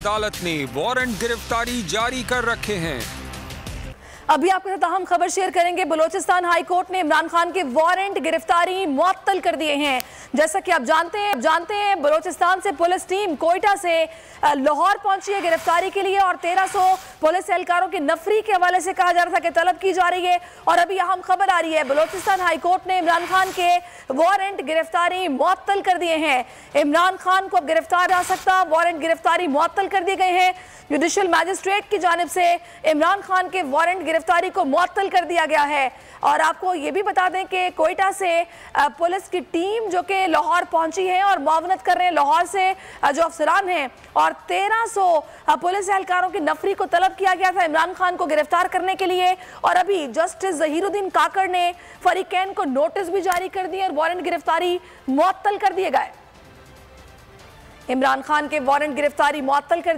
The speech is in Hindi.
अदालत ने वारंट गिरफ्तारी जारी कर रखे हैं। अभी आपके साथ अहम खबर शेयर करेंगे। बलूचिस्तान हाई कोर्ट ने इमरान खान के वारंट गिरफ्तारी मुअत्तल कर दिए हैं। जैसा कि आप जानते हैं बलूचिस्तान से पुलिस टीम कोयटा से लाहौर पहुंची है गिरफ्तारी के लिए और 1300 पुलिस एहलकारों की नफरी के हवाले से कहा जा रहा था कि तलब की जा रही है। और अभी अहम खबर आ रही है, बलूचिस्तान हाई कोर्ट ने इमरान खान के वारंट गिरफ्तारी मुअत्तल कर दिए हैं। इमरान खान को अब गिरफ्तार जा सकता, वारंट गिरफ्तारी मुअत्तल कर दिए गए हैं। जुडिशियल मैजिस्ट्रेट की जानिब से इमरान खान के वारंट गिरफ्तारी को मुअत्तल कर दिया गया है। और आपको ये भी बता दें कि कोयटा से पुलिस की टीम जो कि लाहौर पहुंची है और मुआवनत कर रहे हैं लाहौर से जो अफसरान हैं, और 1300 पुलिस एहलकारों की नफरी को तलब किया गया था इमरान खान को गिरफ्तार करने के लिए। और अभी जस्टिस जहीरुद्दीन काकड़ ने फरीकैन को नोटिस भी जारी कर दिए और वारंट गिरफ्तारी मुअत्तल कर दिए गए। इमरान खान के वारंट गिरफ्तारी मुअत्तल कर